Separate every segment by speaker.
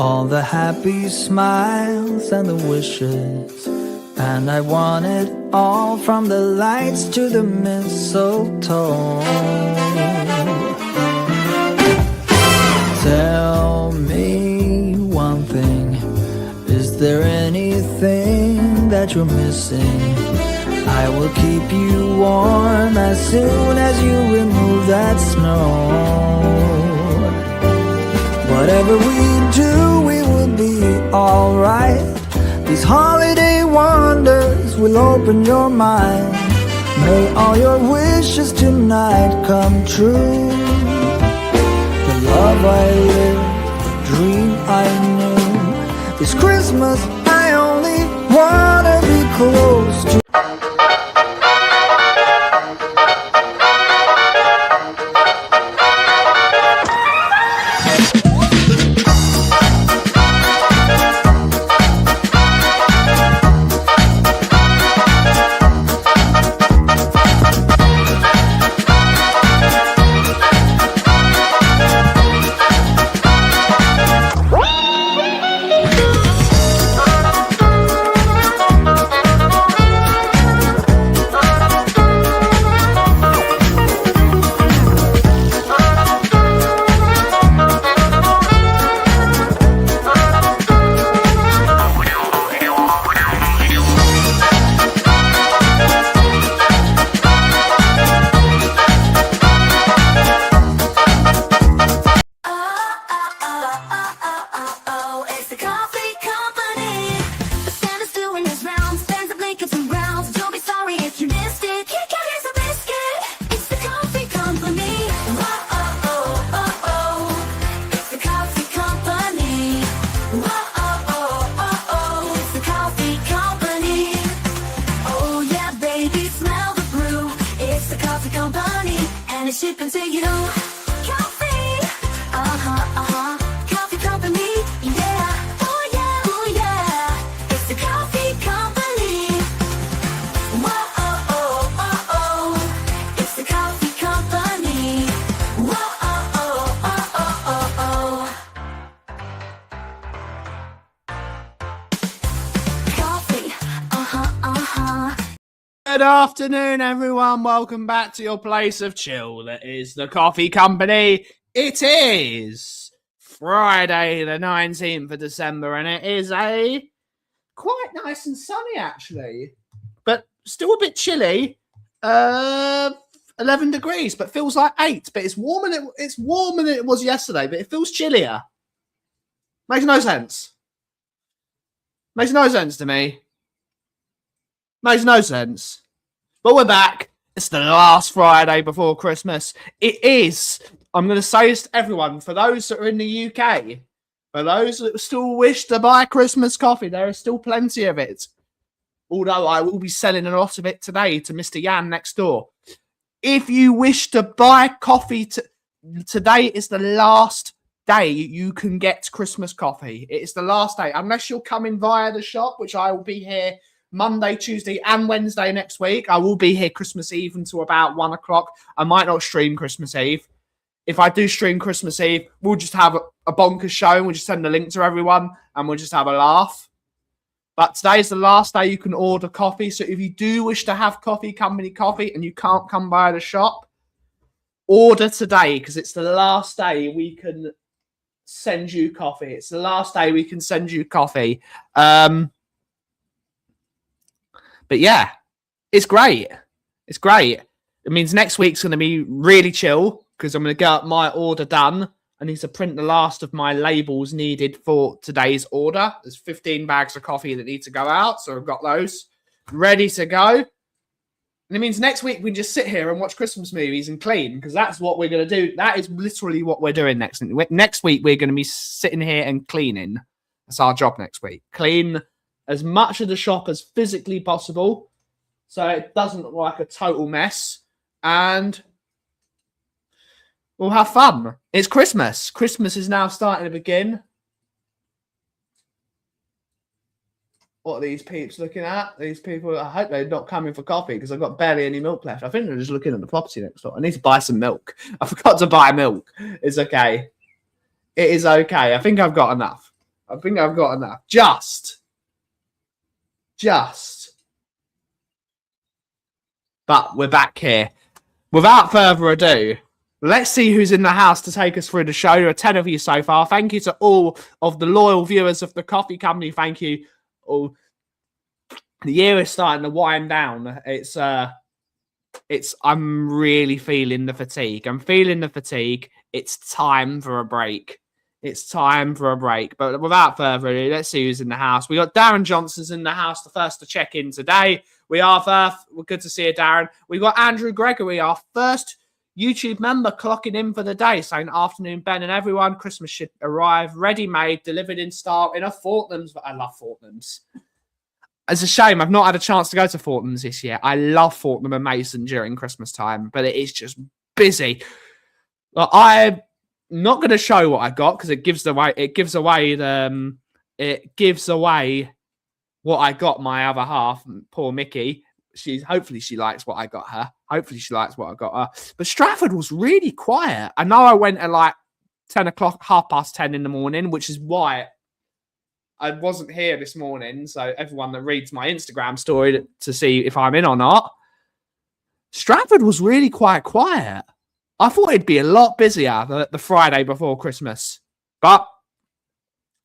Speaker 1: all the happy smiles and the wishes. And I want it all, from the lights to the mistletoe. Tell me one thing, is there anything that you're missing? I will keep you warm as soon as you remove that snow. Whatever we do, we will be alright. These holiday wonders will open your mind. May all your wishes tonight come true. The love I lived, the dream I knew. This Christmas I only wanna be close to.
Speaker 2: Shipping to you, Kauffie, Kauffie Company, yeah, oh yeah, it's the Kauffie Company, whoa, it's the Kauffie Company, whoa, Kauffie,
Speaker 3: Good afternoon, everyone. Welcome back to your place of chill. That is the Kauffie Company. It is Friday, the 19th of December, and it is a quite nice and sunny, actually, but still a bit chilly. 11 degrees, but feels like 8. But it's warmer than it was yesterday, but it feels chillier. Makes no sense. Makes no sense to me. Makes no sense. But we're back. It's the last Friday before Christmas. It is. I'm going to say this to everyone. For those that are in the UK, for those that still wish to buy Christmas coffee, there is still plenty of it. Although I will be selling a lot of it today to Mr. Yan next door. If you wish to buy coffee, today is the last day you can get Christmas coffee. It is the last day. Unless you're coming via the shop, which I will be here Monday, Tuesday, and Wednesday next week. I will be here Christmas Eve until about 1 o'clock. I might not stream Christmas Eve. If I do stream Christmas Eve, we'll just have a bonkers show. And we'll just send a link to everyone and we'll just have a laugh. But today is the last day you can order coffee. So if you do wish to have Kauffie Company coffee and you can't come by the shop, order today because it's the last day we can send you coffee. It's the last day we can send you coffee. But yeah, it's great. It's great. It means next week's going to be really chill because I'm going to get my order done. I need to print the last of my labels needed for today's order. There's 15 bags of coffee that need to go out. So I've got those ready to go. And it means next week we can just sit here and watch Christmas movies and clean because that's what we're going to do. That is literally what we're doing next. Next week, we're going to be sitting here and cleaning. That's our job next week. Clean as much of the shop as physically possible so it doesn't look like a total mess. And we'll have fun. It's Christmas. Christmas is now starting to begin. What are these peeps looking at? These people, I hope they're not coming for coffee because I've got barely any milk left. I think they're just looking at the property next door. I need to buy some milk. I forgot to buy milk. It's okay. It is okay. I think I've got enough. I think I've got enough. Just. But we're back here. Without further ado, let's see who's in the house to take us through the show. There are 10 of you so far. Thank you to all of the loyal viewers of the Kauffie Company. Thank you. All. The year is starting to wind down. I'm really feeling the fatigue. It's time for a break. But without further ado, let's see who's in the house. We got Darren Johnson's in the house, the first to check in today. We're good to see you, Darren. We got Andrew Gregory, our first YouTube member, clocking in for the day, saying, "Afternoon, Ben and everyone. Christmas should arrive, ready-made, delivered in style in a Fortnum's." I love Fortnum's. It's a shame I've not had a chance to go to Fortnum's this year. I love Fortnum and Mason during Christmas time, but it is just busy. I'm not going to show what I got because it gives away what I got my other half, poor Mickey. Hopefully she likes what I got her. But Stratford was really quiet. I know I went at like 10 o'clock, 10:30 in the morning, which is why I wasn't here this morning. So everyone that reads my Instagram story to see if I'm in or not, Stratford was really quite quiet. I thought it'd be a lot busier the Friday before Christmas. But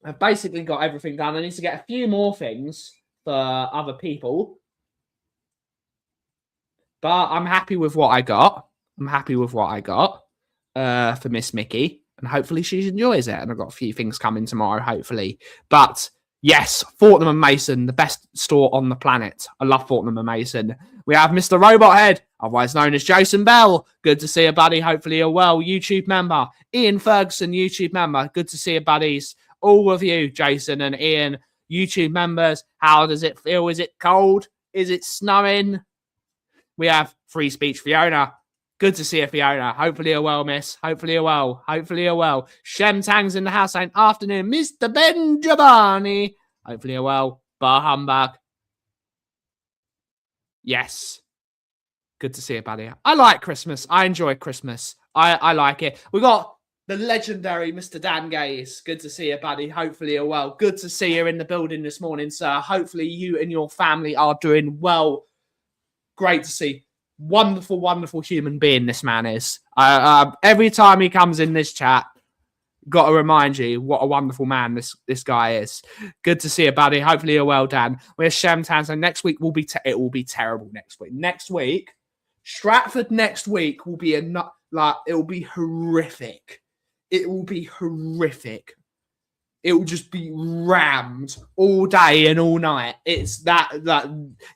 Speaker 3: I've basically got everything done. I need to get a few more things for other people. But I'm happy with what I got. For Miss Mickey. And hopefully she enjoys it. And I've got a few things coming tomorrow, hopefully. But yes, Fortnum and Mason, the best store on the planet. I love Fortnum and Mason. We have Mr. Robot Head, otherwise known as Jason Bell. Good to see you, buddy. Hopefully you're well. YouTube member. Ian Ferguson, YouTube member. Good to see you, buddies. All of you, Jason and Ian, YouTube members. How does it feel? Is it cold? Is it snowing? We have Free Speech Fiona. Good to see you, Fiona. Hopefully you're well, miss. Hopefully you're well. Shem Tang's in the house saying, "Afternoon, Mr. Ben Giovanni." Hopefully you're well. Bar humbug. Yes. Good to see you, buddy. I like Christmas. I enjoy Christmas. I like it. We got the legendary Mr. Dan Gaze. Good to see you, buddy. Hopefully you're well. Good to see you in the building this morning, sir. Hopefully you and your family are doing well. Great to see. Wonderful, wonderful human being this man is. Every time he comes in this chat, got to remind you what a wonderful man this guy is. Good to see you, buddy. Hopefully you're well, Dan. We're Shamtan, so next week it will be terrible next week. Stratford next week will be it will be horrific. It will be horrific. It will just be rammed all day and all night. It's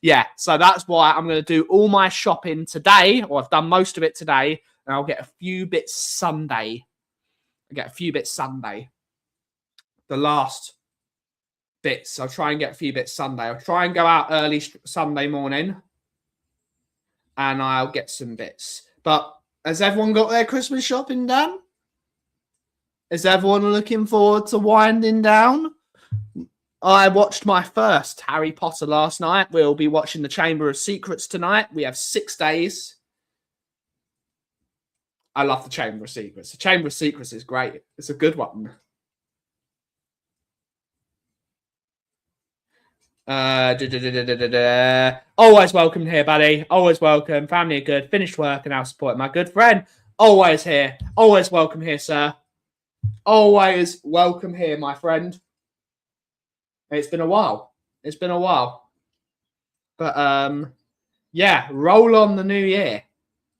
Speaker 3: yeah. So that's why I'm going to do all my shopping today, or I've done most of it today, and I'll get a few bits Sunday. The last bits. I'll try and get a few bits Sunday. I'll try and go out early Sunday morning, and I'll get some bits. But has everyone got their Christmas shopping done? Is everyone looking forward to winding down? I watched my first Harry Potter last night. We'll be watching The Chamber of Secrets tonight. We have 6 days. I love The Chamber of Secrets. The Chamber of Secrets is great. It's a good one. Always welcome here, buddy. Always welcome. Family are good. Finished work and now supporting my good friend. Always here. Always welcome here, sir. Always welcome here, my friend. It's been a while. But, yeah, roll on the new year.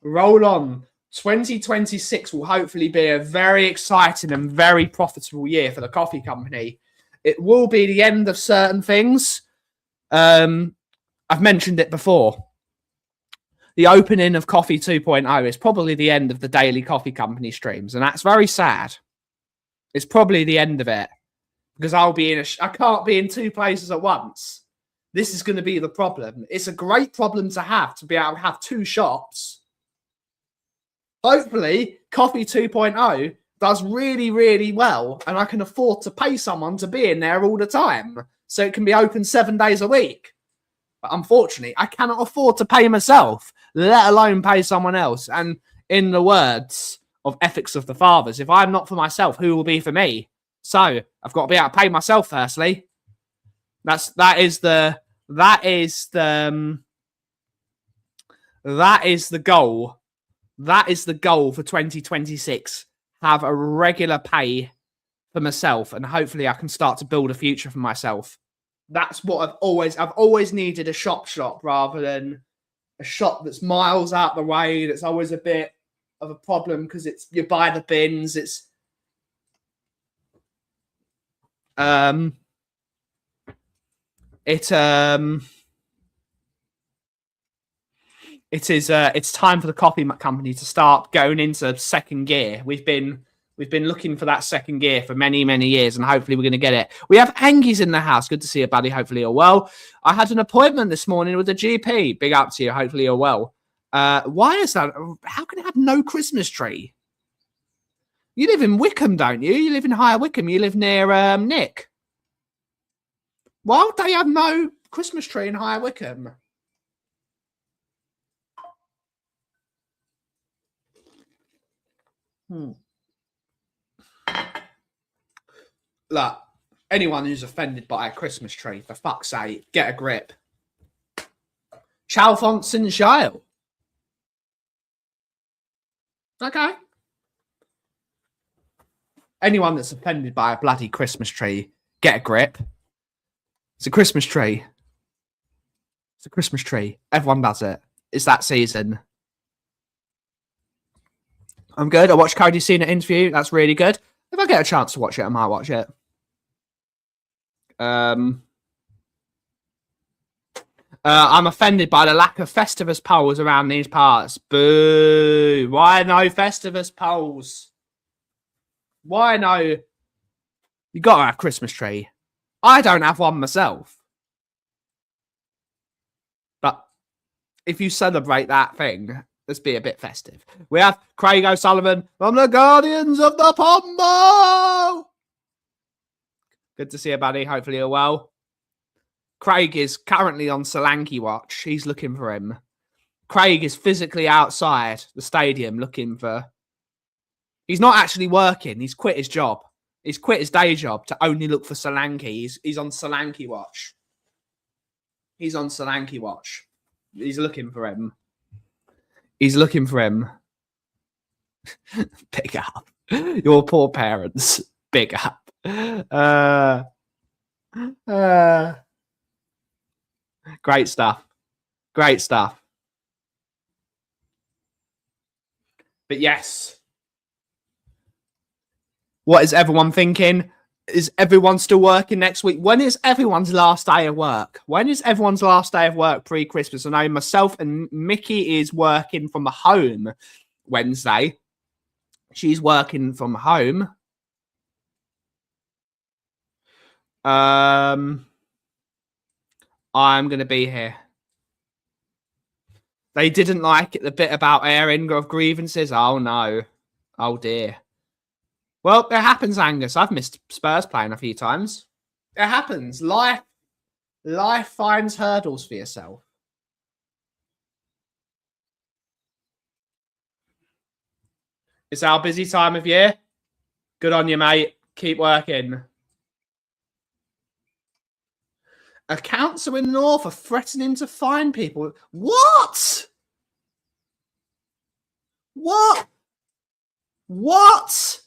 Speaker 3: Roll on. 2026 will hopefully be a very exciting and very profitable year for the Kauffie Company. It will be the end of certain things. I've mentioned it before. The opening of Kauffie 2.0 is probably the end of the daily Kauffie Company streams, and that's very sad. It's probably the end of it because I can't be in 2 places at once. This is going to be the problem. It's a great problem to be able to have 2 shops. Hopefully, Kauffie 2.0 does really, really well, and I can afford to pay someone to be in there all the time, so it can be open 7 days a week. But unfortunately, I cannot afford to pay myself, let alone pay someone else. And in the words of Ethics of the Fathers, if I'm not for myself, who will be for me? So I've got to be able to pay myself firstly. That is the goal. That is the goal for 2026. Have a regular pay for myself, and hopefully I can start to build a future for myself. That's what I've always needed a shop rather than a shop that's miles out the way. That's always a bit of a problem because you buy the bins. It's time for the coffee company to start going into second gear. We've been looking for that second gear for many, many years, and hopefully we're going to get it. We have Angie's in the house. Good to see you, buddy. Hopefully you're well. I had an appointment this morning with a GP. Big up to you. Hopefully you're well. Why is that? How can it have no Christmas tree? You live in Wickham, don't you? You live in Higher Wycombe. You live near Nick. Why would they have no Christmas tree in Higher Wycombe? Look, anyone who's offended by a Christmas tree, for fuck's sake, get a grip. Chalfonson Shale. Okay. Anyone that's offended by a bloody Christmas tree, get a grip. It's a Christmas tree. It's a Christmas tree. Everyone does it. It's that season. I'm good. I watched Cody Cena interview. That's really good. If I get a chance to watch it, I might watch it. I'm offended by the lack of Festivus poles around these parts. Boo! Why no Festivus poles? Why no? You got to have a Christmas tree. I don't have one myself. But if you celebrate that thing, let's be a bit festive. We have Craig O'Sullivan from the Guardians of the Pombo. Good to see you, buddy. Hopefully you're well. Craig is currently on Solanke watch. He's looking for him. Craig is physically outside the stadium looking for... He's not actually working. He's quit his job. He's quit his day job to only look for Solanke. He's on Solanke watch. He's on Solanke watch. He's looking for him. He's looking for him. Big up. Your poor parents. Big up. Great stuff. Great stuff. But yes. What is everyone thinking? Is everyone still working next week? When is everyone's last day of work? When is everyone's last day of work pre-Christmas? I know myself and Mickey is working from home Wednesday. She's working from home. I'm going to be here. They didn't like it, the bit about airing of grievances. Oh, no. Oh, dear. Well, it happens, Angus. I've missed Spurs playing a few times. It happens. Life finds hurdles for yourself. It's our busy time of year. Good on you, mate. Keep working. A council in North are threatening to fine people. What? What? What?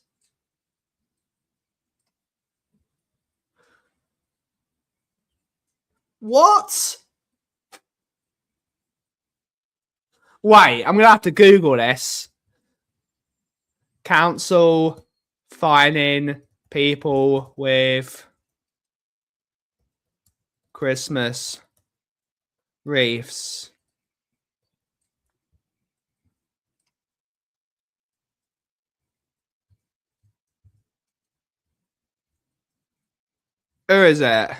Speaker 3: What? Wait, I'm going to have to Google this. Council fining people with Christmas wreaths. Who is it?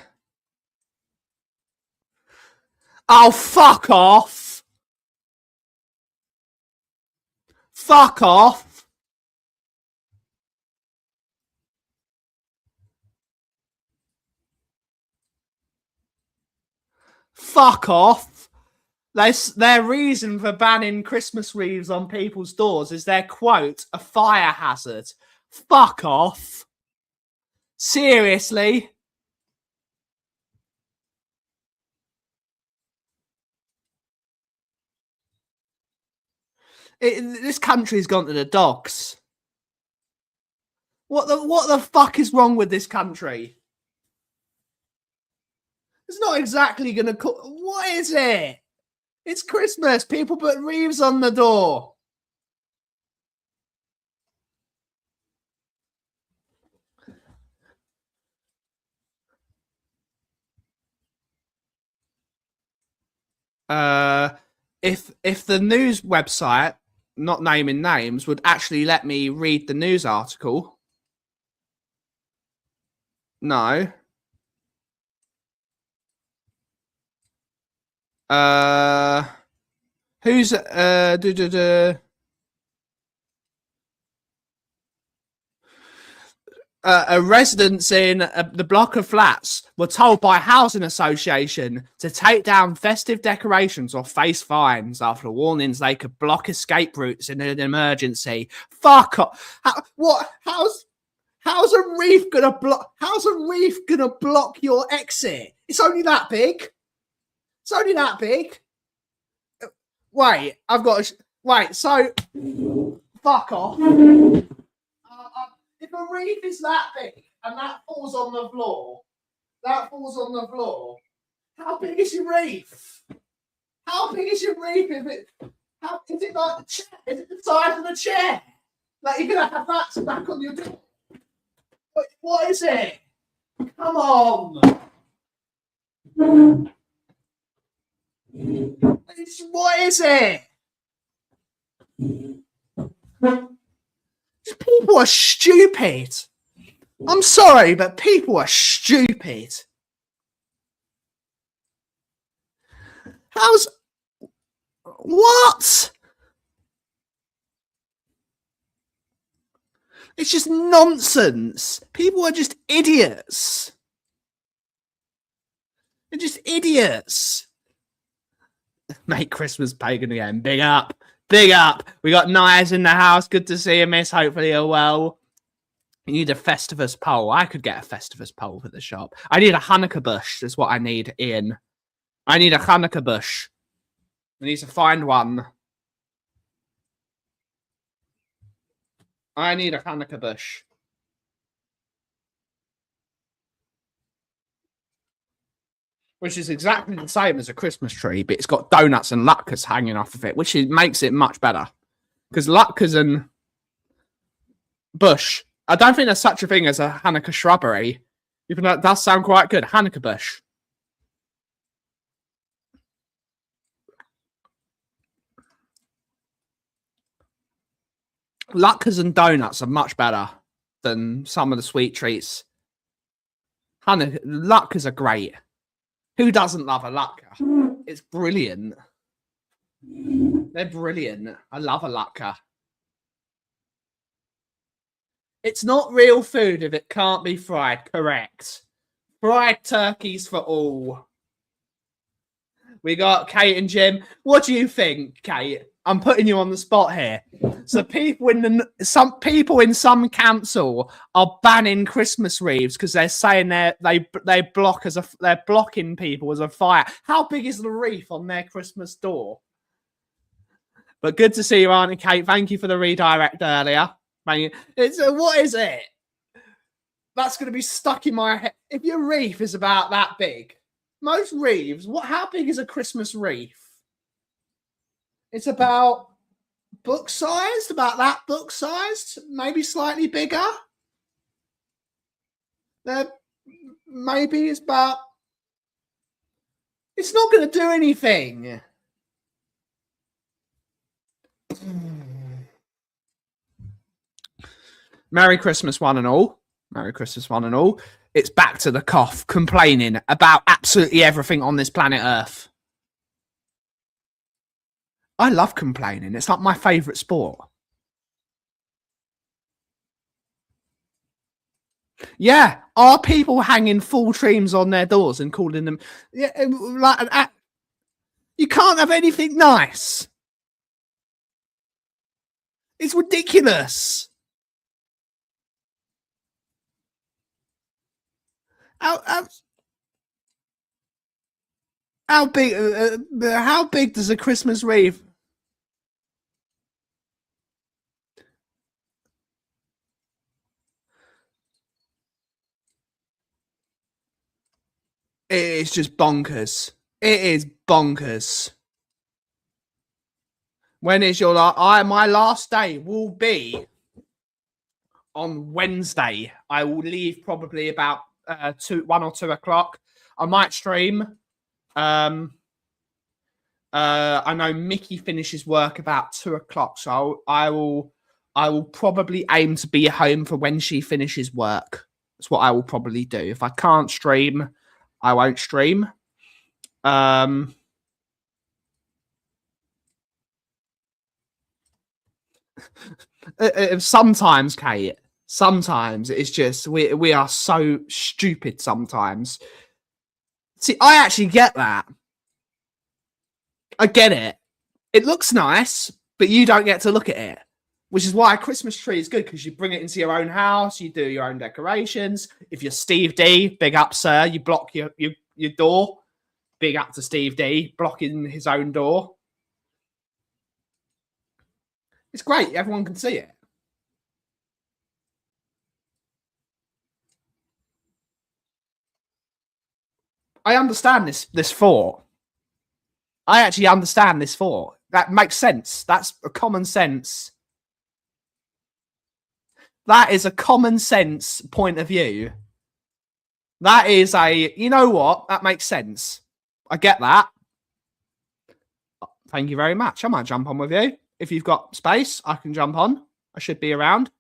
Speaker 3: Oh, fuck off. Fuck off. Fuck off. Their reason for banning Christmas wreaths on people's doors is their quote, a fire hazard. Fuck off. Seriously? This country's gone to the dogs. What the fuck is wrong with this country? It's not exactly gonna cook. What is it? It's Christmas. People put wreaths on the door. If the news website, not naming names, would actually let me read the news article. No. Who's residents in the block of flats were told by a housing association to take down festive decorations or face fines after warnings they could block escape routes in an emergency. Fuck off! How's a reef gonna block? How's a reef gonna block your exit? It's only that big. It's only that big. Wait, I've got to. Wait, so fuck off. If a reef is that big and that falls on the floor, how big is your reef? How big is your reef? Is it like the chair? Is it the size of the chair? Like you're gonna have that back on your door? What is it? Come on! What is it? People are stupid. I'm sorry, but people are stupid. What? It's just nonsense. People are just idiots. They're just idiots. Make Christmas pagan again. Big up. Big up. We got Nias in the house. Good to see you, miss. Hopefully you're well. You need a Festivus pole. I could get a Festivus pole for the shop. I need a Hanukkah bush. Is what I need, Ian. I need a Hanukkah bush. I need to find one. I need a Hanukkah bush. Which is exactly the same as a Christmas tree, but it's got donuts and latkes hanging off of it, which makes it much better. Because latkes and bush, I don't think there's such a thing as a Hanukkah shrubbery, even though it does sound quite good. Hanukkah bush. Latkes and donuts are much better than some of the sweet treats. Latkes are great. Who doesn't love a latke? It's brilliant. They're brilliant. I love a latke. It's not real food if it can't be fried. Correct. Fried turkeys for all. We got Kate and Jim. What do you think, Kate? I'm putting you on the spot here. So some people in some council are banning Christmas wreaths because they're saying they're blocking people as a fire. How big is the wreath on their Christmas door? But good to see you, Auntie Kate. Thank you for the redirect earlier. What is it? That's going to be stuck in my head. If your wreath is about that big, most wreaths. How big is a Christmas wreath? It's about book sized, about that book sized, maybe slightly bigger. Maybe it's about. It's not going to do anything. Merry Christmas, one and all. Merry Christmas, one and all. It's back to the Kauff complaining about absolutely everything on this planet Earth. I love complaining. It's like my favourite sport. Yeah, are people hanging full trees on their doors and calling them? Yeah, like you can't have anything nice. It's ridiculous. How, how big? How big does a Christmas wreath? It is just bonkers. It is bonkers. When is your my last day will be on Wednesday. I will leave probably about 1 or 2 o'clock. I might stream. I know Mickey finishes work about 2 o'clock, so I will probably aim to be home for when she finishes work. That's what I will probably do. If I can't stream, I won't stream. Sometimes, Kate. Sometimes it's just we are so stupid. Sometimes. See, I actually get that. I get it. It looks nice, but you don't get to look at it. Which is why a Christmas tree is good, because you bring it into your own house, you do your own decorations. If you're Steve D, big up, sir. You block your door. Big up to Steve D, blocking his own door. It's great. Everyone can see it. I understand this thought. I actually understand this thought. That makes sense. That's a common sense. That is a common sense point of view. That is you know what? That makes sense. I get that. Thank you very much. I might jump on with you. If you've got space, I can jump on. I should be around.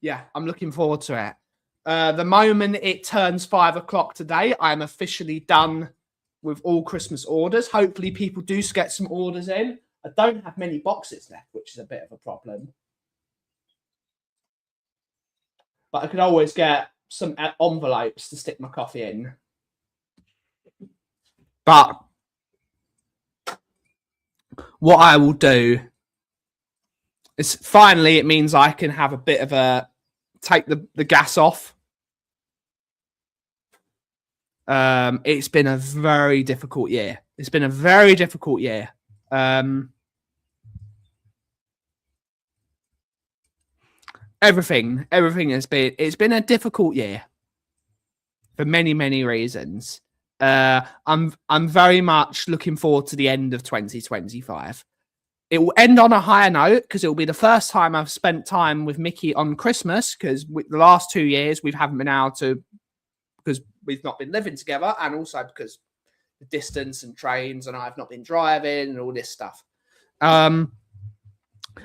Speaker 3: Yeah, I'm looking forward to it. The moment it turns 5 o'clock today, I'm officially done with all Christmas orders. Hopefully people do get some orders in. I don't have many boxes left, which is a bit of a problem. But I could always get some envelopes to stick my coffee in. But what I will do is finally it means I can have a bit of a take the gas off. It's been a very difficult year. It's been a very difficult year. Everything has been. It's been a difficult year for many reasons. I'm very much looking forward to the end of 2025. It will end on a higher note because it will be the first time I've spent time with Mickey on Christmas, because the last 2 years we haven't been able to, because we've not been living together, and also because the distance and trains, and I've not been driving and all this stuff.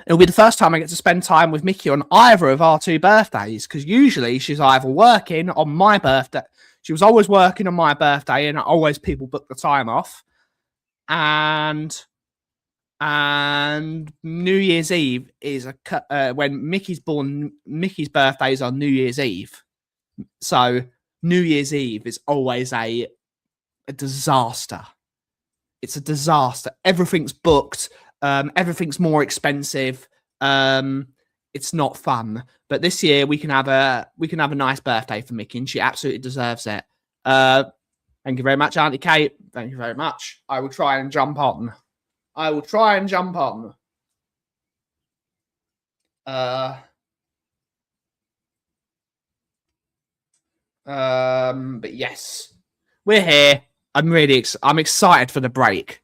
Speaker 3: It'll be the first time I get to spend time with Mickey on either of our 2 birthdays, because usually she's either working on my birthday. She was always working on my birthday, and always people book the time off. And New Year's Eve is when Mickey's born. Mickey's birthday is on New Year's Eve, so New Year's Eve is always a disaster. It's a disaster. Everything's booked. Everything's more expensive. It's not fun. But this year we can have a nice birthday for Mickey, and she absolutely deserves it. Thank you very much, Auntie Kate. Thank you very much. I will try and jump on. But yes, we're here. I'm excited for the break.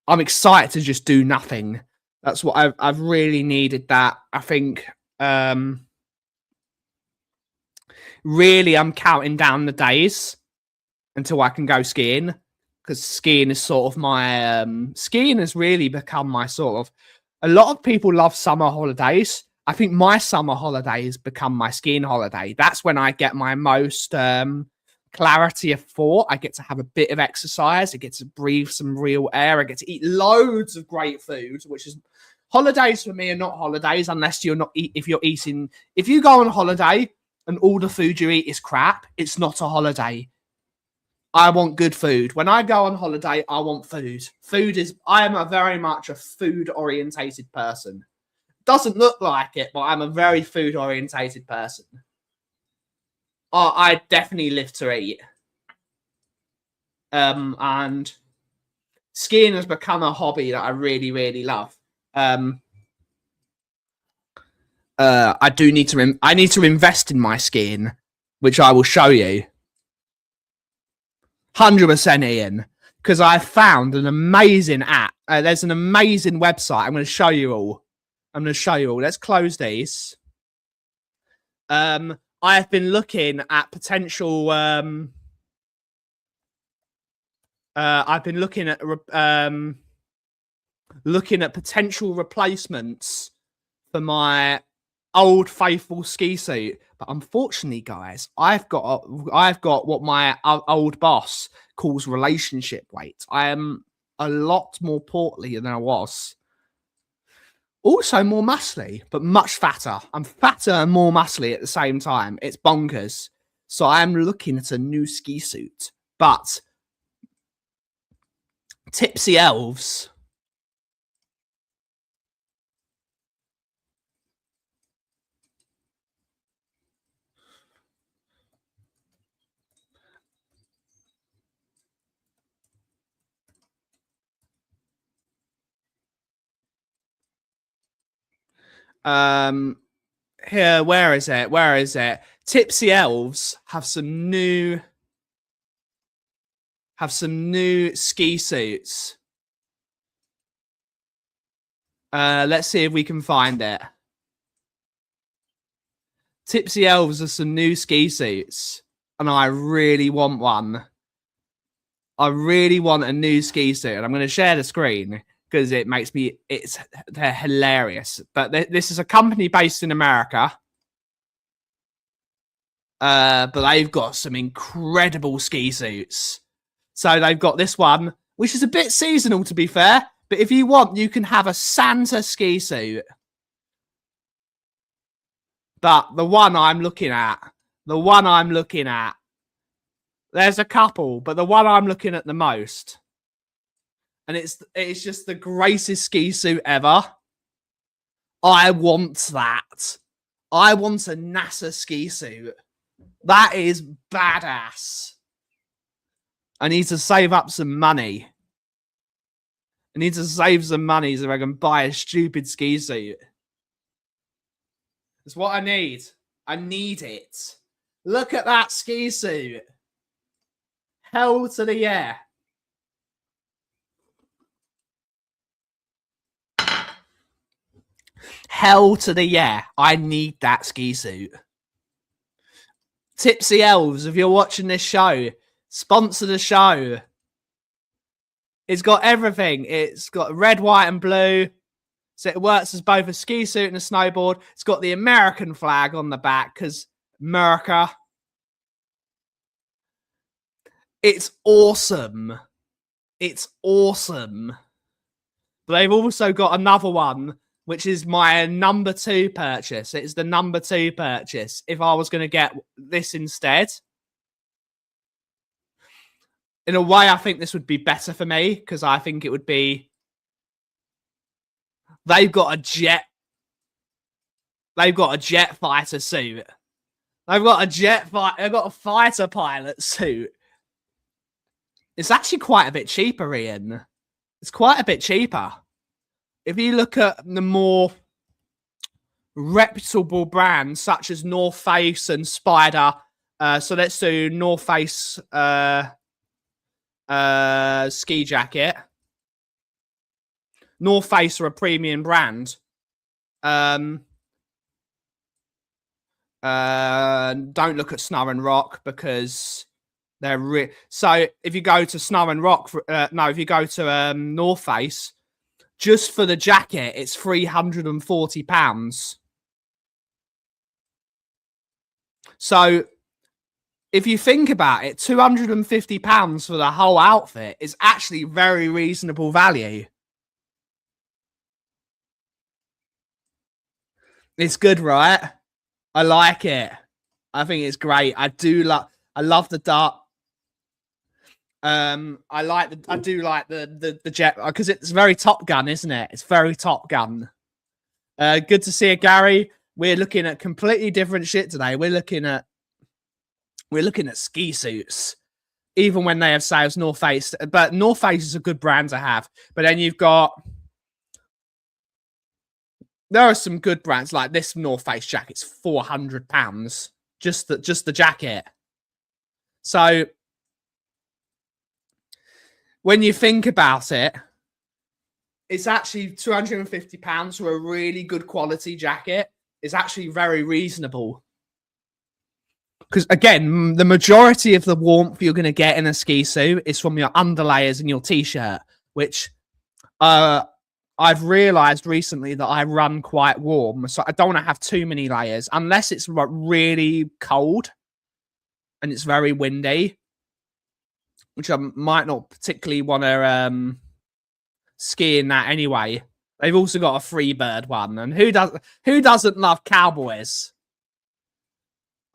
Speaker 3: I'm excited to just do nothing. That's what I've really needed. That I think. Really, I'm counting down the days until I can go skiing, because skiing is sort of my skiing has really become my sort of. A lot of people love summer holidays. I think my summer holiday has become my skiing holiday. That's when I get my most clarity of thought. I get to have a bit of exercise. I get to breathe some real air. I get to eat loads of great food, which is holidays for me are not holidays unless you're not if you're eating. If you go on holiday and all the food you eat is crap, it's not a holiday. I want good food. When I go on holiday, I want food. I am very much a food orientated person. Doesn't look like it, but I'm a very food orientated person. I definitely live to eat. And skiing has become a hobby that I really, really love. I need to invest in my skiing, which I will show you. 100% Ian, because I found an amazing app. There's an amazing website. I'm going to show you all. Let's close these. I have been looking at potential. I've been looking at potential replacements for my old faithful ski suit, but unfortunately, guys, I've got what my old boss calls relationship weight. I am a lot more portly than I was. Also more muscly, but much fatter. I'm fatter and more muscly at the same time. It's bonkers. So I am looking at a new ski suit, but Tipsy Elves. Here, where is it? Tipsy Elves have some new ski suits. Let's see if we can find it. Tipsy Elves are some new ski suits, and I really want one. I really want a new ski suit, and I'm going to share the screen because they're hilarious. But this is a company based in America. But they've got some incredible ski suits. So they've got this one, which is a bit seasonal, to be fair. But if you want, you can have a Santa ski suit. But the one I'm looking at, there's a couple, but the one I'm looking at the most, and it's just the greatest ski suit ever. I want that. I want a NASA ski suit. That is badass. I need to save up some money. I need to save some money so I can buy a stupid ski suit. It's what I need. I need it. Look at that ski suit. Hell to the yeah. Hell to the yeah. I need that ski suit. Tipsy Elves, if you're watching this show, sponsor the show. It's got everything. It's got red, white, and blue. So it works as both a ski suit and a snowboard. It's got the American flag on the back because America. It's awesome. It's awesome. But they've also got another one, which is my number 2 purchase. It's the number 2 purchase if I was going to get this instead. In a way, I think this would be better for me because I think it would be... They've got a jet fighter suit. They've got a fighter pilot suit. It's actually quite a bit cheaper, Ian. It's quite a bit cheaper. If you look at the more reputable brands such as North Face and Spider, so let's do North Face ski jacket. North Face are a premium brand. Don't look at Snow and Rock because they're so. If you go to Snow and Rock, if you go to North Face, just for the jacket, it's £340. So if you think about it, £250 for the whole outfit is actually very reasonable value. It's good, right? I like it. I think it's great. I love the dark. I do like the jet because it's very Top Gun, isn't it? It's very Top Gun. Good to see you, Gary. We're looking at completely different shit today. We're looking at ski suits, even when they have sales North Face. But North Face is a good brand to have. But then there are some good brands like this North Face jacket's £400 just the jacket. So when you think about it, it's actually £250 for a really good quality jacket. It's actually very reasonable. Because again, the majority of the warmth you're going to get in a ski suit is from your underlayers and your t-shirt, which I've realized recently that I run quite warm. So I don't want to have too many layers unless it's really cold and it's very windy, which I might not particularly want to ski in that anyway. They've also got a Freebird one, and who doesn't love cowboys?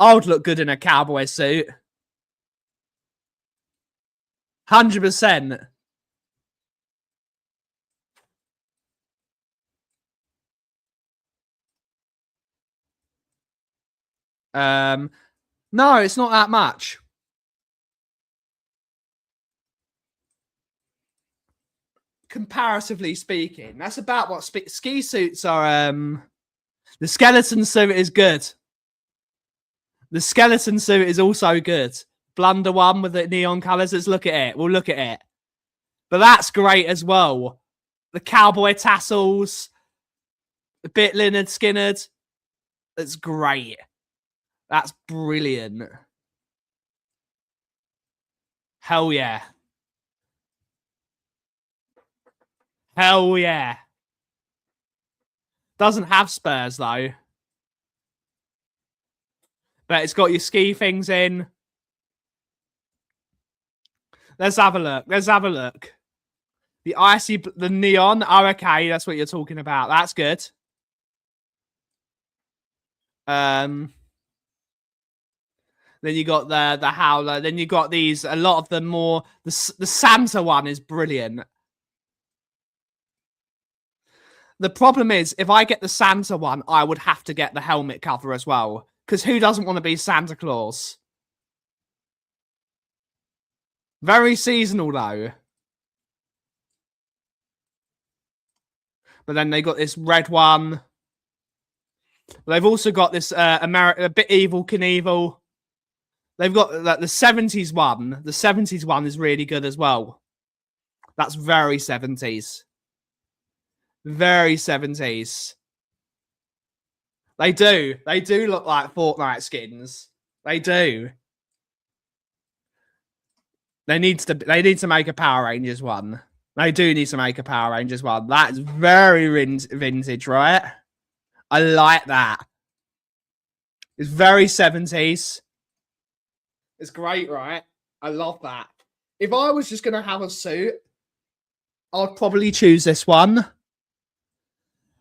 Speaker 3: I would look good in a cowboy suit. 100%. No, it's not that much. Comparatively speaking, that's about what ski suits are. The skeleton suit is good. The skeleton suit is also good. Blunder one with the neon colors. Let's look at it. We'll look at it. But that's great as well. The cowboy tassels, a bit Lynyrd Skynyrd. That's great. That's brilliant. Hell yeah. Hell yeah. Doesn't have spurs though. But it's got your ski things in. Let's have a look. Let's have a look. The neon. Oh, okay. That's what you're talking about. That's good. Then you got the howler. Then you got these. A lot of them more. The Santa one is brilliant. The problem is, if I get the Santa one, I would have to get the helmet cover as well. Because who doesn't want to be Santa Claus? Very seasonal, though. But then they got this red one. They've also got this a bit Evil Knievel. They've got like the 70s one. The 70s one is really good as well. That's very 70s. Very 70s. They do. They do look like Fortnite skins. They do. They need to make a Power Rangers one. They do need to make a Power Rangers one. That's very vintage, right? I like that. It's very 70s. It's great, right? I love that. If I was just going to have a suit, I'd probably choose this one.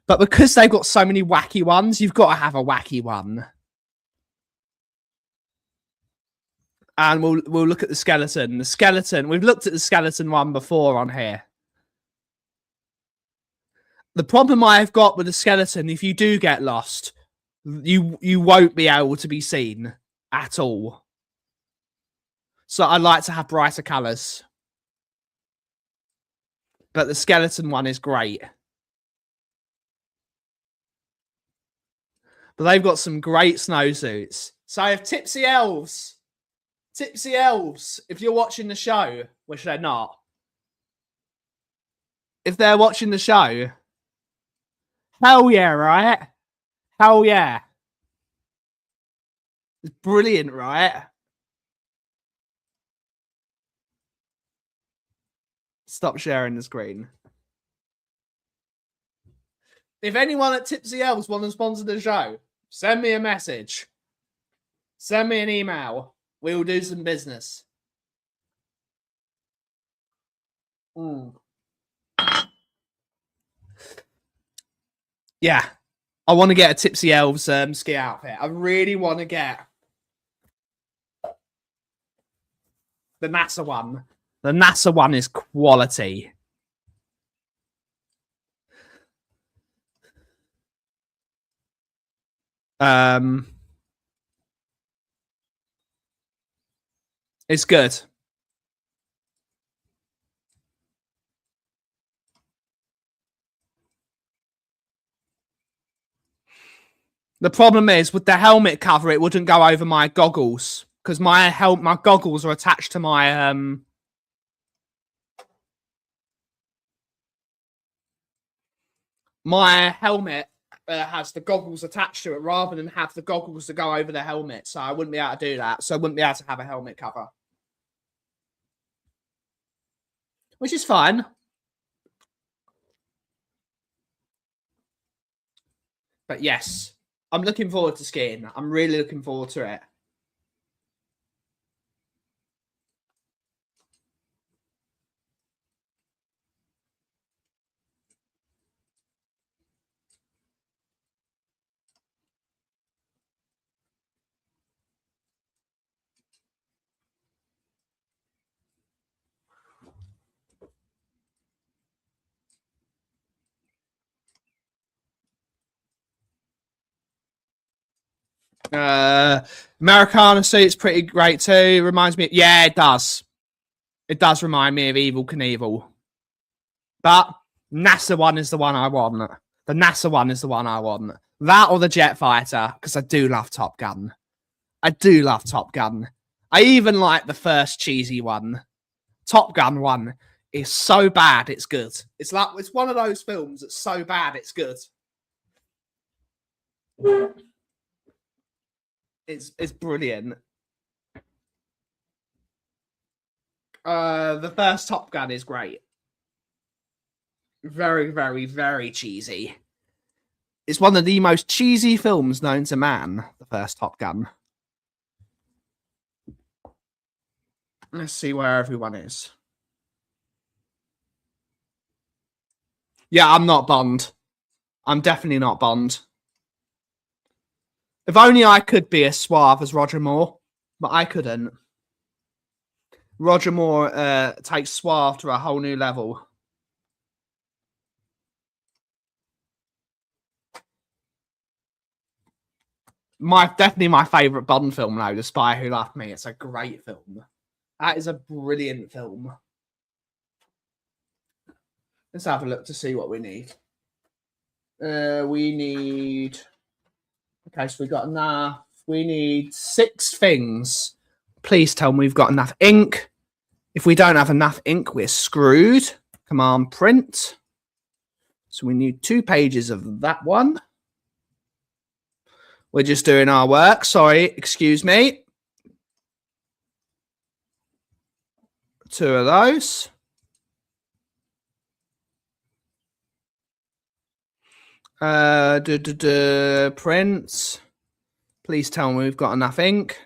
Speaker 3: But because they've got so many wacky ones, you've got to have a wacky one. And we'll look at the skeleton. The skeleton, we've looked at the skeleton one before on here. The problem I've got with the skeleton, if you do get lost, you won't be able to be seen at all. So I like to have brighter colours. But the skeleton one is great. But they've got some great snowsuits. So if Tipsy Elves, if you're watching the show, which they're not, if they're watching the show, hell yeah, right? Hell yeah. It's brilliant, right? Stop sharing the screen. If anyone at Tipsy Elves want to sponsor the show, send me a message. Send me an email. We will do some business. Yeah. I want to get a Tipsy Elves ski outfit. I really want to get the NASA one. The NASA one is quality. It's good. The problem is with the helmet cover, it wouldn't go over my goggles because my goggles are attached to my my helmet has the goggles attached to it rather than have the goggles to go over the helmet. So I wouldn't be able to do that. So I wouldn't be able to have a helmet cover, which is fine. But yes, I'm looking forward to skiing. I'm really looking forward to it. Americana suit's pretty great too. Reminds me, yeah, it does. It does remind me of Evil Knievel. But NASA one is the one I want. The NASA one is the one I want. That or the jet fighter, because I do love Top Gun. I do love Top Gun. I even like the first cheesy one. Top Gun one is so bad, it's good. It's like it's one of those films that's so bad, it's good. It's brilliant. The first Top Gun is great. Very, very, very cheesy. It's one of the most cheesy films known to man, the first Top Gun. Let's see where everyone is. Yeah, I'm not Bond. I'm definitely not Bond. If only I could be as suave as Roger Moore, but I couldn't. Roger Moore takes suave to a whole new level. Definitely my favourite Bond film, though, The Spy Who Loved Me. It's a great film. That is a brilliant film. Let's have a look to see what we need. We need... Okay, so we've got enough. We need 6 things. Please tell me we've got enough ink. If we don't have enough ink, we're screwed. Command print. So we need 2 pages of that one. We're just doing our work. Sorry, excuse me. 2 of those. Prints. Please tell me we've got enough ink.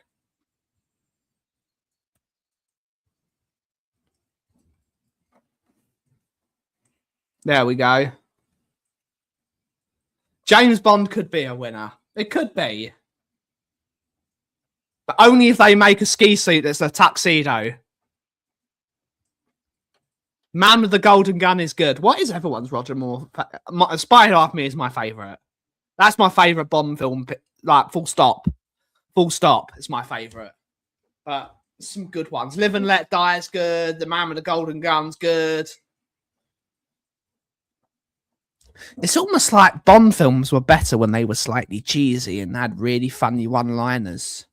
Speaker 3: There we go. James Bond could be a winner. It could be. But only if they make a ski suit that's a tuxedo. Man with the Golden Gun is good. What is everyone's Roger Moore? Spy Who Loved Me is my favourite. That's my favourite Bond film. Like, full stop. Full stop. It's my favourite. But some good ones. Live and Let Die is good. The Man with the Golden Gun's good. It's almost like Bond films were better when they were slightly cheesy and had really funny one-liners.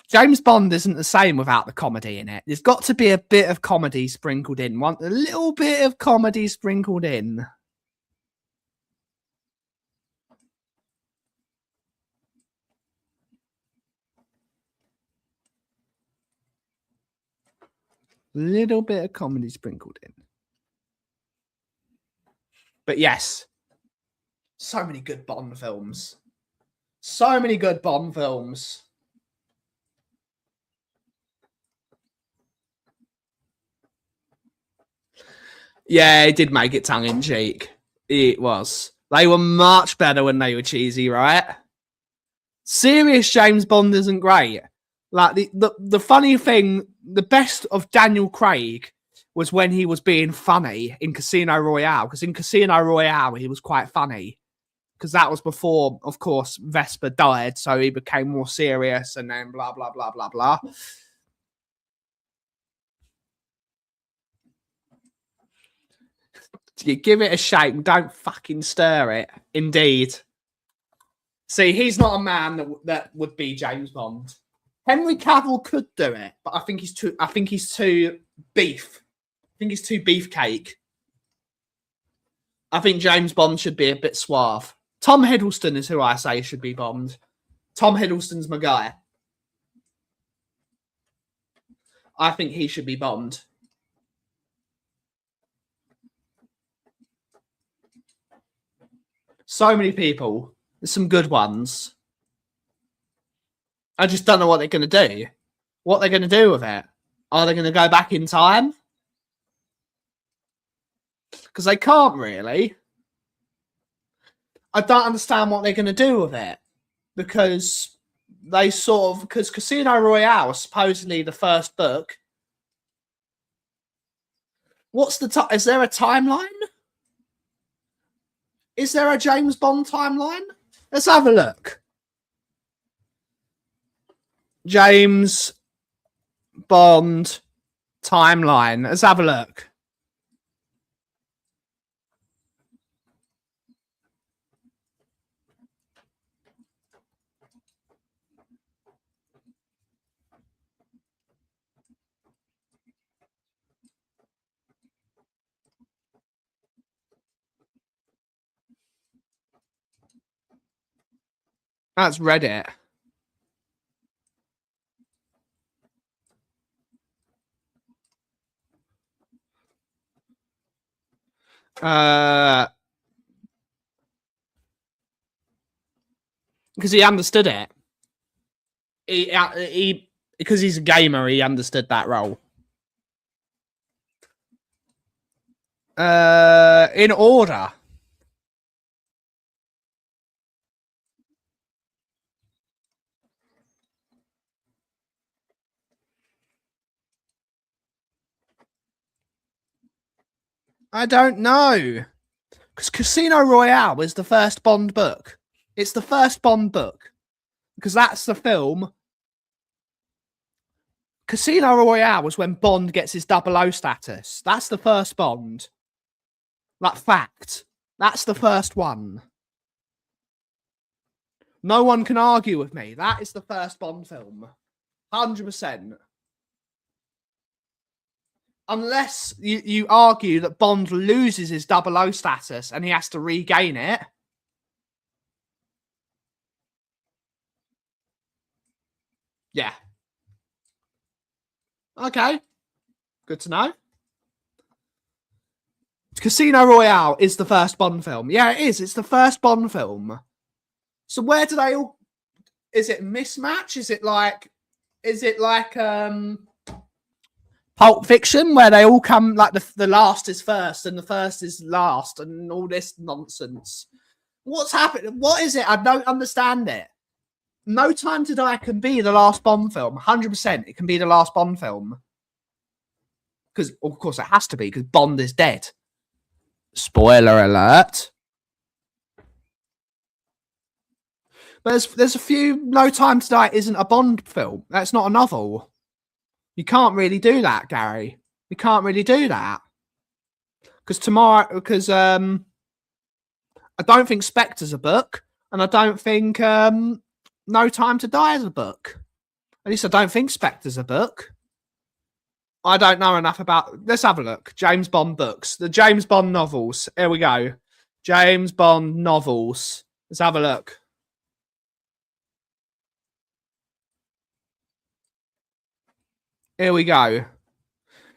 Speaker 3: James Bond isn't the same without the comedy in it. There's got to be a bit of comedy sprinkled in. A little bit of comedy sprinkled in. Little bit of comedy sprinkled in. But yes, so many good Bond films. So many good Bond films. Yeah, it did make it tongue-in-cheek. It was. They were much better when they were cheesy, right? Serious James Bond isn't great. Like, the funny thing the best of Daniel Craig was when he was being funny in Casino Royale, because in Casino Royale he was quite funny, because that was before, of course, Vesper died, so he became more serious, and then blah blah blah blah blah. You give it a shake, don't fucking stir it. Indeed. See, he's not a man that would be James Bond. Henry Cavill could do it, but I think he's too beef. I think he's too beefcake. I think James Bond should be a bit suave. Tom Hiddleston is who I say should be Bond. Tom Hiddleston's my guy. I think he should be Bond. So many people. There's some good ones. I just don't know what they're going to do. What they're going to do with it. Are they going to go back in time? Because they can't really. I don't understand what they're going to do with it. Because they sort of... Because Casino Royale is supposedly the first book. What's the... Is there a timeline? Is there a James Bond timeline? Let's have a look. James Bond timeline. Let's have a look. That's Reddit. Because he understood it. He because he's a gamer, he understood that role. In order. I don't know. Because Casino Royale is the first Bond book. It's the first Bond book. Because that's the film. Casino Royale was when Bond gets his 00 status. That's the first Bond. That fact. That's the first one. No one can argue with me. That is the first Bond film. 100%. Unless you argue that Bond loses his 00 status and he has to regain it. Yeah. Okay. Good to know. Casino Royale is the first Bond film. Yeah, it is. It's the first Bond film. So where do they all... Is it mismatch? Is it like Pulp Fiction, where they all come like the last is first and the first is last and all this nonsense? What's happening? What is it? I don't understand it. No Time to Die can be the last Bond film. 100% it can be the last Bond film. Because, of course, it has to be, because Bond is dead. Spoiler alert. But there's a few... No Time to Die isn't a Bond film. That's not a novel. You can't really do that, Gary. You can't really do that. Because I don't think Spectre's a book, and I don't think No Time to Die is a book. At least I don't think Spectre's a book. I don't know enough about... Let's have a look. James Bond books. The James Bond novels. Here we go. James Bond novels. Let's have a look. Here we go.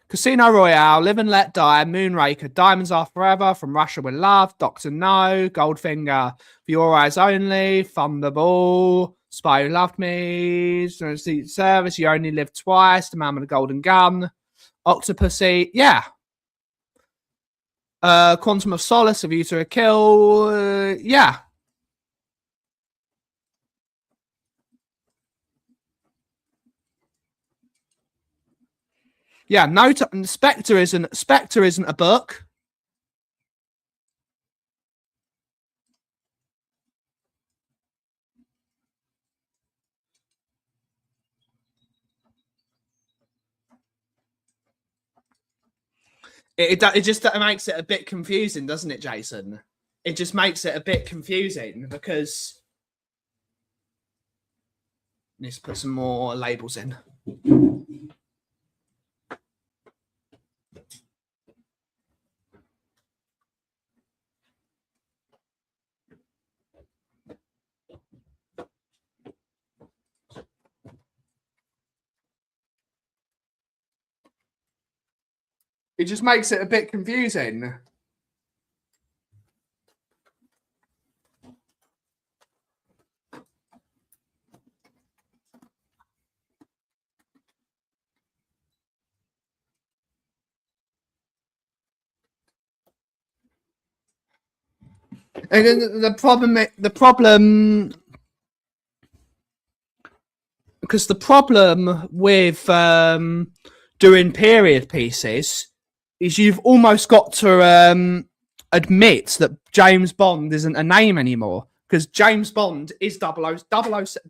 Speaker 3: Casino Royale, Live and Let Die, Moonraker, Diamonds Are Forever, From Russia with Love, Doctor No, Goldfinger, For Your Eyes Only, Thunderball, Spy Who Loved Me, Service, You Only Live Twice, The Man with the Golden Gun, Octopussy, yeah. Quantum of Solace, A View to a Kill, yeah. Yeah, no. Spectre isn't a book. It just makes it a bit confusing, doesn't it, Jason? It just makes it a bit confusing because let's put some more labels in. It just makes it a bit confusing. And then the problem, because the problem with doing period pieces is you've almost got to admit that James Bond isn't a name anymore. Because James Bond is 00,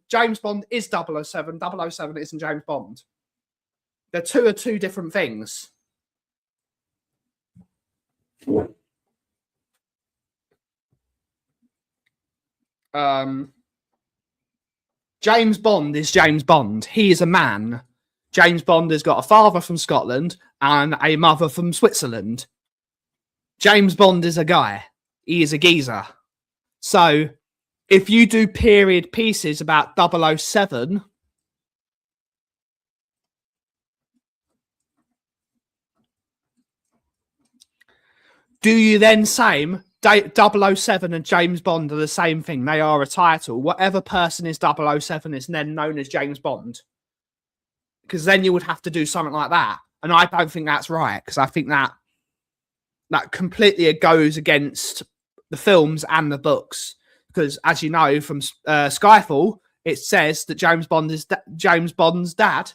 Speaker 3: James Bond is 007, 007 isn't James Bond. The two are two different things. James Bond is James Bond. He is a man. James Bond has got a father from Scotland and a mother from Switzerland. James Bond is a guy. He is a geezer. So if you do period pieces about 007, do you then say 007 and James Bond are the same thing? They are a title. Whatever person is 007 is then known as James Bond. Because then you would have to do something like that. And I don't think that's right. Because I think that completely goes against the films and the books. Because as you know from Skyfall, it says that James Bond is James Bond's dad.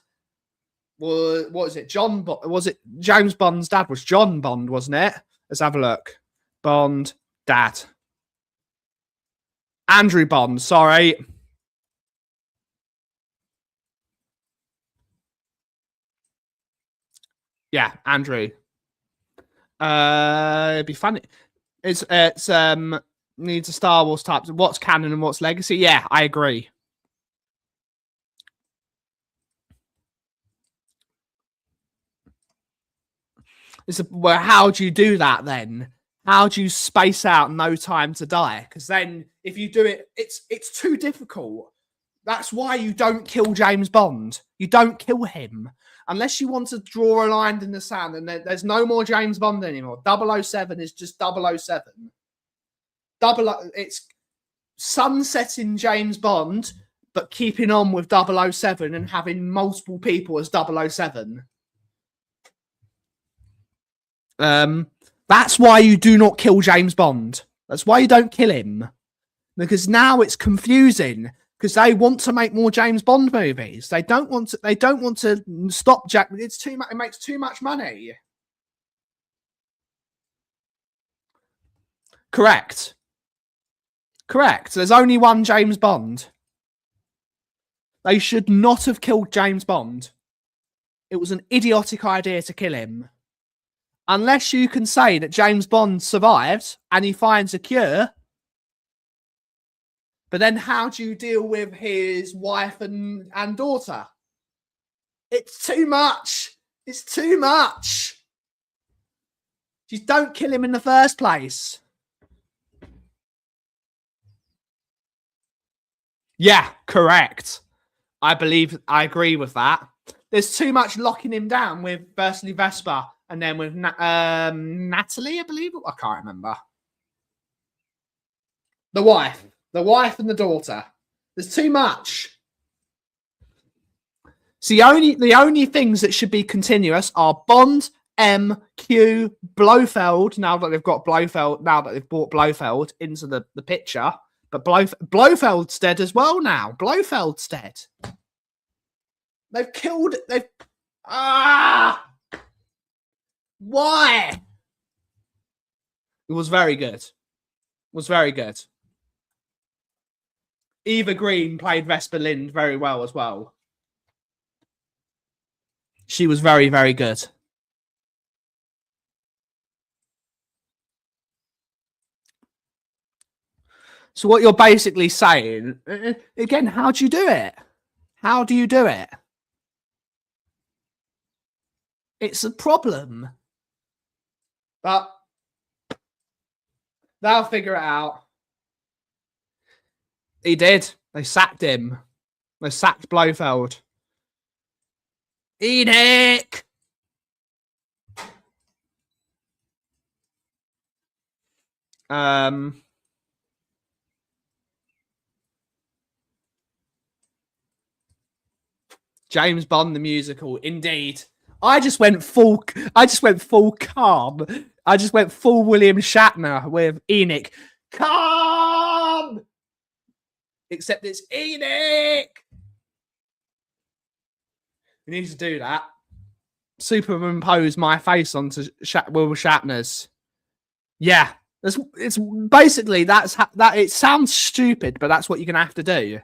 Speaker 3: Well, what is it? Was it James Bond's dad was John Bond, wasn't it? Let's have a look. Bond, dad. Andrew Bond, sorry. Yeah, Andrew. It'd be funny. It's needs a Star Wars type. What's canon and what's legacy? Yeah, I agree. Well, how do you do that then? How do you space out No Time to Die? Because then if you do it, it's too difficult. That's why you don't kill James Bond. You don't kill him. Unless you want to draw a line in the sand and there's no more James Bond anymore. 007 is just 007. It's sunsetting James Bond, but keeping on with 007 and having multiple people as 007. That's why you do not kill James Bond. That's why you don't kill him. Because now it's confusing. Because they want to make more James Bond movies. They don't want to stop Jack. It's too much. It makes too much money. Correct. There's only one James Bond. They should not have killed James Bond. It was an idiotic idea to kill him. Unless you can say that James Bond survived and he finds a cure. But then how do you deal with his wife and daughter? It's too much. It's too much. Just don't kill him in the first place. Yeah, correct. I agree with that. There's too much locking him down with firstly Vesper and then with Natalie, I believe. I can't remember. The wife and the daughter. There's too much. So the only things that should be continuous are Bond, M, Q, Blofeld. Now that they've got Blofeld, now that they've brought Blofeld into the picture, but Blofeld's dead as well now. Blofeld's dead. They've killed. Why? It was very good. It was very good. Eva Green played Vesper Lind very well as well. She was very, very good. So what you're basically saying, again, how do you do it? How do you do it? It's a problem. But they'll figure it out. He did. They sacked him. They sacked Blofeld. ENIC! James Bond the musical, indeed. I just went full calm. I just went full William Shatner with ENIC. Calm! Except it's ENIC! We need to do that. Superimpose my face onto Will Shatner's. Yeah. It's basically that. It sounds stupid, but that's what you're going to have to do.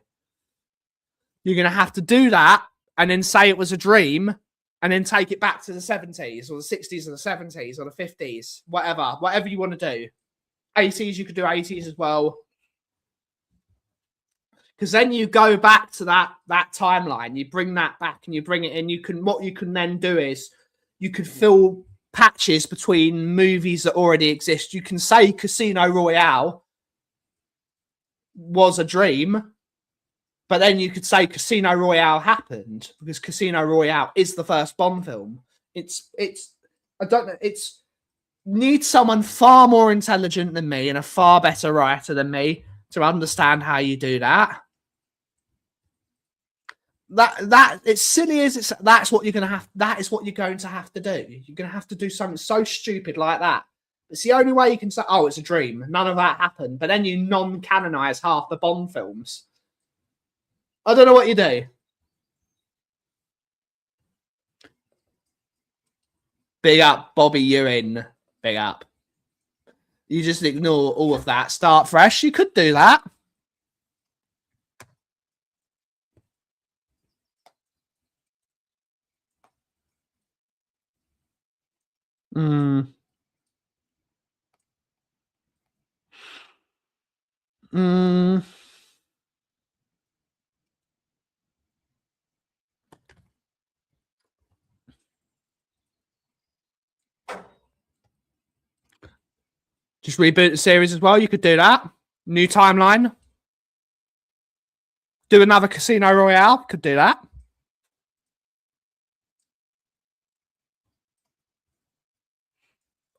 Speaker 3: You're going to have to do that and then say it was a dream and then take it back to the 70s or the 60s or the 70s or the 50s, whatever you want to do. 80s, you could do 80s as well. Because then you go back to that timeline, you bring that back and you bring it in. What you can then do is you could fill patches between movies that already exist. You can say Casino Royale was a dream, but then you could say Casino Royale happened because Casino Royale is the first Bond film. I don't know. Needs someone far more intelligent than me and a far better writer than me to understand how you do that. That it's silly as it's. That's what you're gonna have. That is what you're going to have to do. You're gonna have to do something so stupid like that. It's the only way you can say, "Oh, it's a dream." None of that happened. But then you non-canonize half the Bond films. I don't know what you do. Big up, Bobby Ewing. Big up. You just ignore all of that. Start fresh. You could do that. Just reboot the series as well. You could do that. New timeline. Do another Casino Royale. Could do that.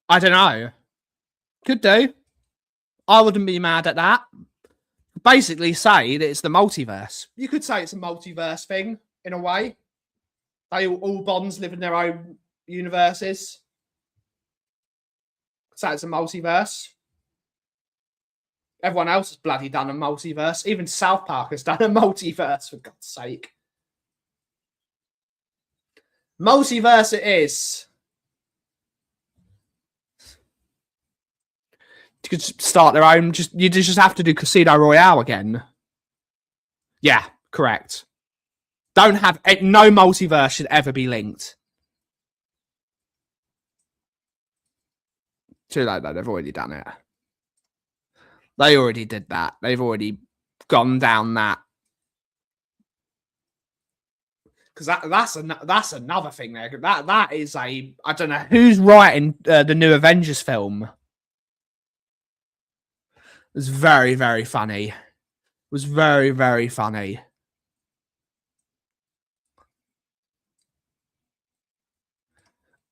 Speaker 3: I don't know. Could do. I wouldn't be mad at that. Basically say that it's the multiverse. You could say it's a multiverse thing, in a way. They all Bonds live in their own universes. So it's a multiverse. Everyone else has bloody done a multiverse. Even South Park has done a multiverse, for God's sake. Multiverse it is. You could start their own. You just have to do Casino Royale again. Yeah, correct. Don't have no multiverse should ever be linked. Too late though. They've already done it. They already did that. They've already gone down that. Because that's another thing there. That is a. I don't know who's writing the new Avengers film. It was very, very funny. It was very, very funny.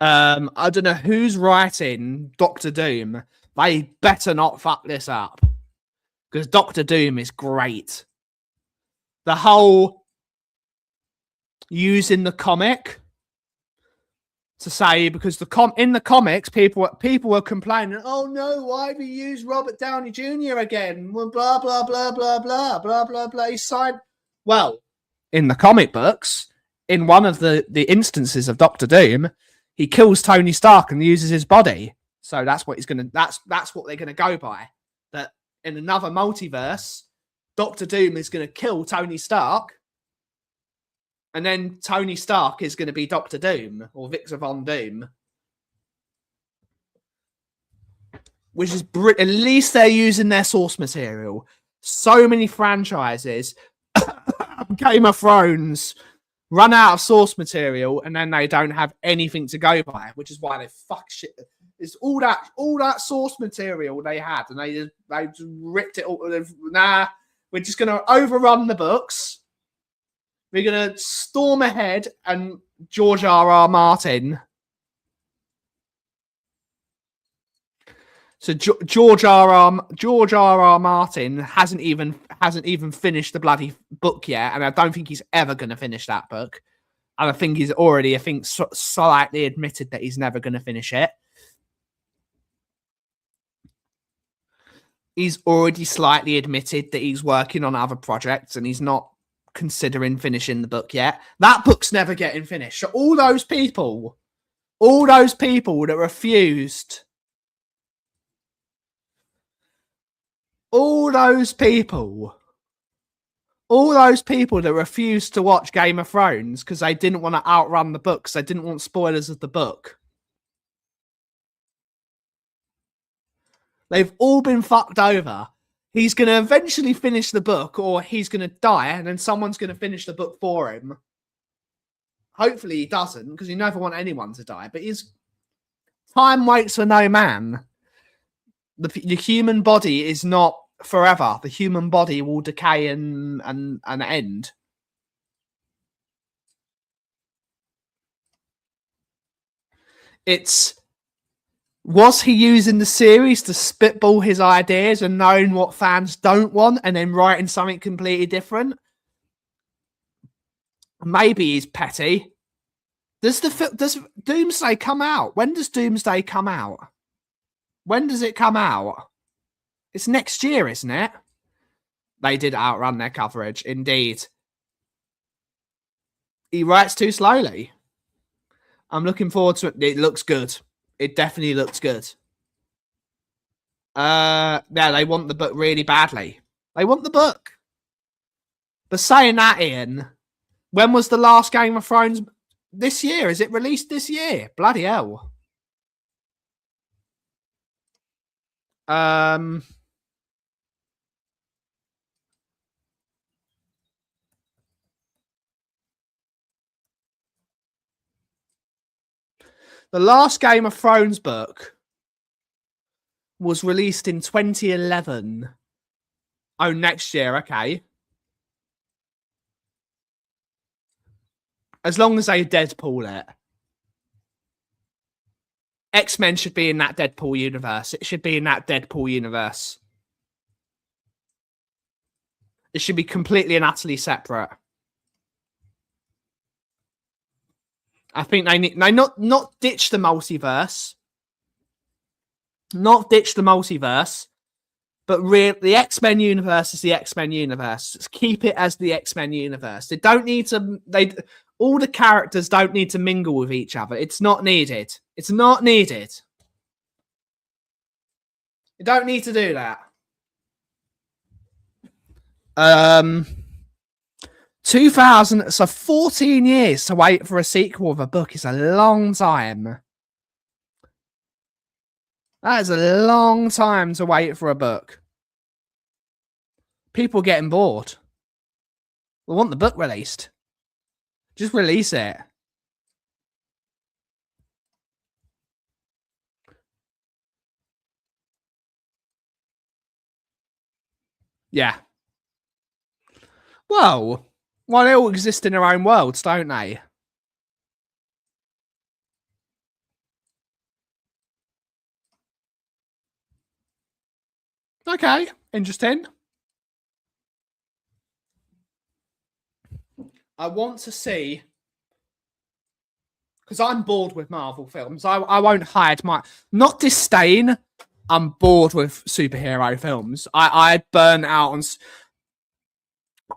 Speaker 3: I don't know who's writing Doctor Doom. They better not fuck this up. Because Doctor Doom is great. The whole using the comic to say, because in the comics, people were complaining, oh no, why have you used Robert Downey Jr. again? Well, blah, blah, blah, blah, blah, blah, blah, blah. He signed. Well, in the comic books, in one of the instances of Doctor Doom, he kills Tony Stark and uses his body. So that's what he's gonna. That's what they're gonna go by. That in another multiverse, Doctor Doom is gonna kill Tony Stark, and then Tony Stark is gonna be Doctor Doom or Victor Von Doom. Which is at least they're using their source material. So many franchises, Game of Thrones, run out of source material, and then they don't have anything to go by, which is why they fuck shit. It's all that source material they had, and they just ripped it all. Nah, we're just gonna overrun the books. We're gonna storm ahead, and George R.R. Martin. So George R.R. Martin hasn't even finished the bloody book yet, and I don't think he's ever going to finish that book. And I think he's already, slightly admitted that he's never going to finish it. He's already slightly admitted that he's working on other projects, and he's not considering finishing the book yet. That book's never getting finished. So all those people that refused. All those people that refused to watch Game of Thrones because they didn't want to outrun the books, they didn't want spoilers of the book. They've all been fucked over. He's going to eventually finish the book, or he's going to die, and then someone's going to finish the book for him. Hopefully he doesn't, because you never want anyone to die. But time waits for no man. The human body is not forever. The human body will decay and end. Was he using the series to spitball his ideas and knowing what fans don't want and then writing something completely different? Maybe he's petty. Does Doomsday come out? When does Doomsday come out? When does it come out? It's next year, isn't it? They did outrun their coverage, indeed. He writes too slowly. I'm looking forward to it. It looks good. It definitely looks good. Yeah, they want the book really badly. They want the book. But saying that, Ian, when was the last Game of Thrones? This year? Is it released this year? Bloody hell. The last Game of Thrones book was released in 2011. Oh, next year, okay. As long as they Deadpool it. X-Men should be in that Deadpool universe. It should be in that Deadpool universe. It should be completely and utterly separate. I think they need not ditch the multiverse. Not ditch the multiverse. But the X-Men universe is the X-Men universe. Just keep it as the X-Men universe. They don't need to all the characters don't need to mingle with each other. It's not needed. It's not needed. You don't need to do that. 2000, so 14 years to wait for a sequel of a book is a long time. That is a long time to wait for a book. People getting bored. We want the book released. Just release it. Yeah. Well, they all exist in their own worlds, don't they? Okay, interesting. I want to see, because I'm bored with Marvel films. I won't hide my, not disdain. I'm bored with superhero films. I burn out on.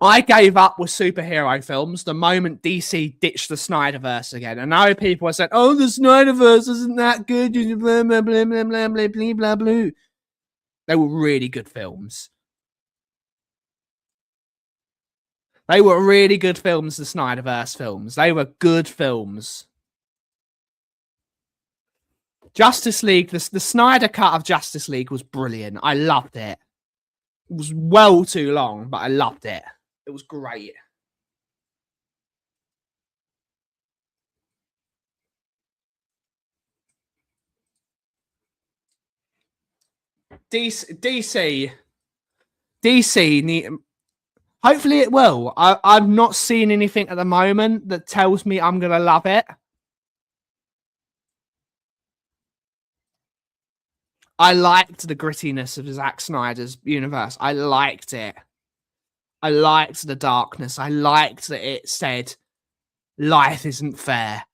Speaker 3: I gave up with superhero films the moment DC ditched the Snyderverse again. And now people are saying, oh, the Snyderverse isn't that good. Blah, blah, blah, blah, blah, blah, blah, blah, blah. They were really good films. They were really good films, the Snyderverse films. They were good films. Justice League, the Snyder cut of Justice League was brilliant. I loved it. It was well too long, but I loved it. It was great. DC need. Hopefully it will. I've not seen anything at the moment that tells me I'm gonna love it. I liked the grittiness of Zack Snyder's universe. I liked it. I liked the darkness. I liked that it said life isn't fair.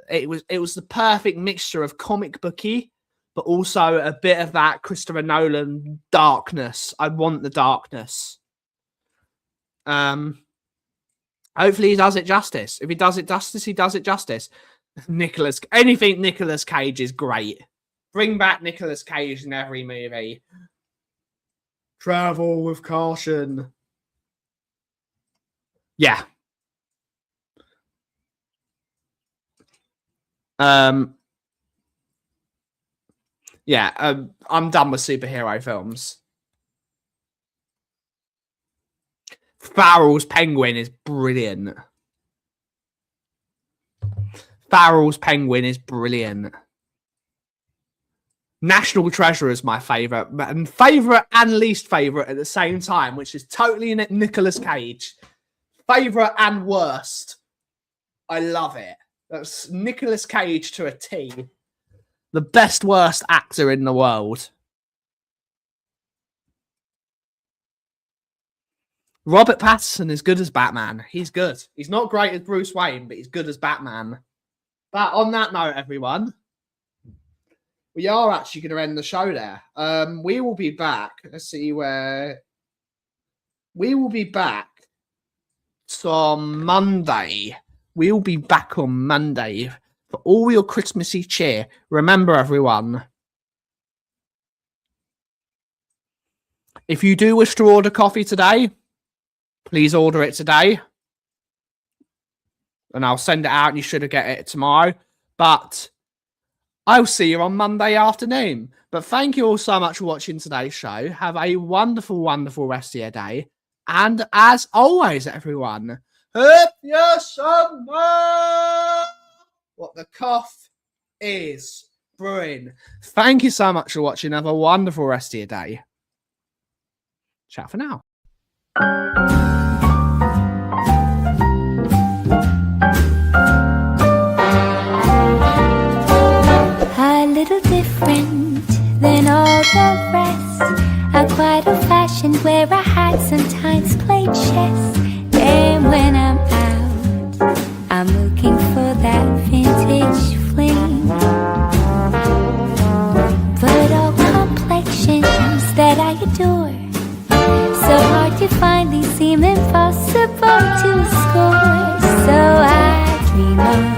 Speaker 3: It was the perfect mixture of comic booky, but also a bit of that Christopher Nolan darkness. I want the darkness. Hopefully he does it justice. If he does it justice, he does it justice. Anything Nicolas Cage is great. Bring back Nicolas Cage in every movie. Travel with caution. Yeah. I'm done with superhero films. Farrell's Penguin is brilliant. Farrell's Penguin is brilliant. National Treasure is my favourite, and favourite and least favourite at the same time, which is totally Nicolas Cage. Favourite and worst. I love it. That's Nicolas Cage to a T. The best worst actor in the world. Robert Pattinson is good as Batman. He's good. He's not great as Bruce Wayne, but he's good as Batman. But on that note, everyone, we are actually going to end the show there. We will be back. Let's see where. We will be back on Monday. We will be back on Monday for all your Christmassy cheer. Remember, everyone, if you do wish to order coffee today, please order it today. And I'll send it out and you should get it tomorrow. But I'll see you on Monday afternoon. But thank you all so much for watching today's show. Have a wonderful, wonderful rest of your day. And as always, everyone, hope your summer what the Kauff is brewing. Thank you so much for watching. Have a wonderful rest of your day. Ciao for now.
Speaker 2: A little different than all the rest. I'm quite old-fashioned where I had sometimes played chess. And when I'm out, I'm looking for that vintage fling. But all complexions that I adore, so hard to find, these seem impossible to score. So I dream of